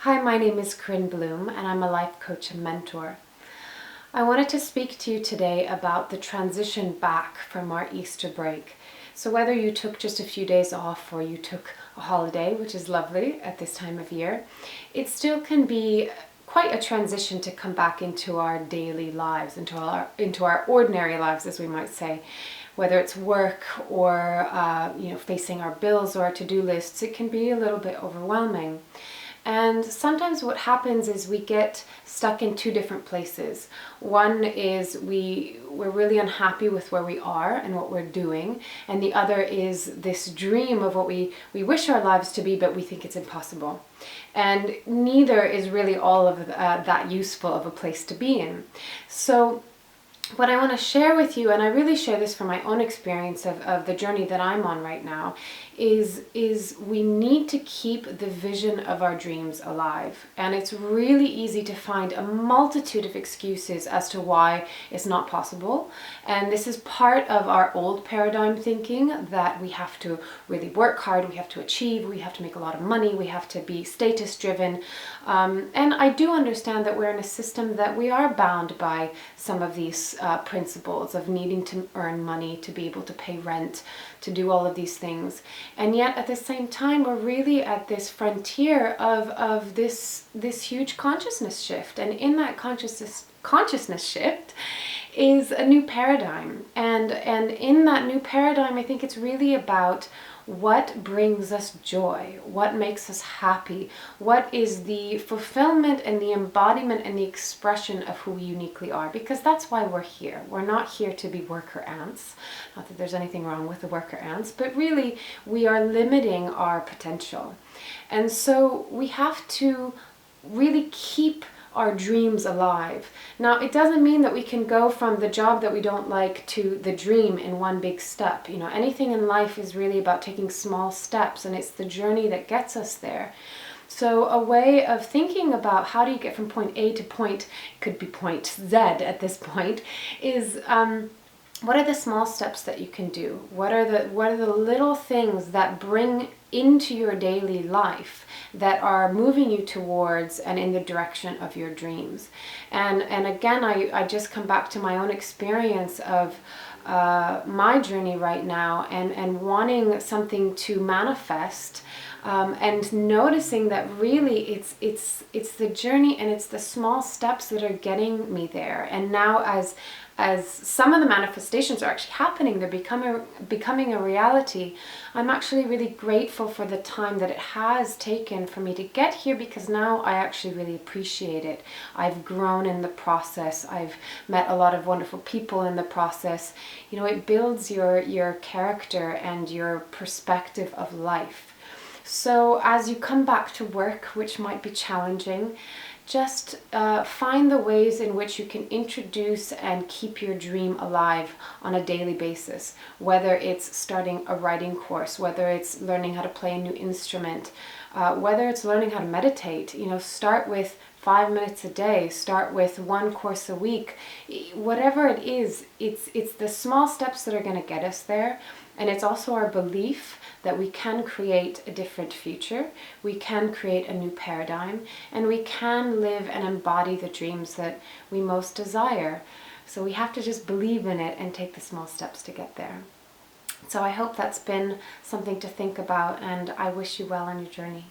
Hi, my name is Corinne Bloom and I'm a life coach and mentor. I wanted to speak to you today about the transition back from our Easter break. So whether you took just a few days off or you took a holiday, which is lovely at this time of year, it still can be quite a transition to come back into our daily lives, into our ordinary lives, as we might say. Whether it's work or facing our bills or our to-do lists, it can be a little bit overwhelming. And sometimes what happens is we get stuck in two different places. One is we're really unhappy with where we are and what we're doing. And the other is this dream of what we wish our lives to be, but we think it's impossible. And neither is really all of that useful of a place to be in. So what I want to share with you, and I really share this from my own experience of the journey that I'm on right now, is we need to keep the vision of our dreams alive. And it's really easy to find a multitude of excuses as to why it's not possible. And this is part of our old paradigm thinking, that we have to really work hard, we have to achieve, we have to make a lot of money, we have to be status driven. And I do understand that we're in a system that we are bound by some of these principles of needing to earn money, to be able to pay rent, to do all of these things. And yet at the same time, we're really at this frontier of this huge consciousness shift. And in that consciousness shift is a new paradigm. And in that new paradigm, I think it's really about what brings us joy, what makes us happy, what is the fulfillment and the embodiment and the expression of who we uniquely are, because that's why we're here. We're not here to be worker ants. Not that there's anything wrong with the worker ants, but really we are limiting our potential. And so we have to really keep our dreams alive. Now, it doesn't mean that we can go from the job that we don't like to the dream in one big step. Anything in life is really about taking small steps, and it's the journey that gets us there. So a way of thinking about how do you get from point A to could be point Z at this point, is what are the small steps that you can do? What are the little things that bring into your daily life that are moving you towards and in the direction of your dreams? And again, I just come back to my own experience of my journey right now, and wanting something to manifest, and noticing that really it's the journey and it's the small steps that are getting me there. And now as some of the manifestations are actually happening, they're becoming a reality, I'm actually really grateful for the time that it has taken for me to get here, because now I actually really appreciate it. I've grown in the process. I've met a lot of wonderful people in the process. It builds your character and your perspective of life. So as you come back to work, which might be challenging, just find the ways in which you can introduce and keep your dream alive on a daily basis. Whether it's starting a writing course, whether it's learning how to play a new instrument, whether it's learning how to meditate. Start with 5 minutes a day, start with one course a week. Whatever it is, it's the small steps that are going to get us there. And it's also our belief that we can create a different future, we can create a new paradigm, and we can live and embody the dreams that we most desire. So we have to just believe in it and take the small steps to get there. So I hope that's been something to think about, and I wish you well on your journey.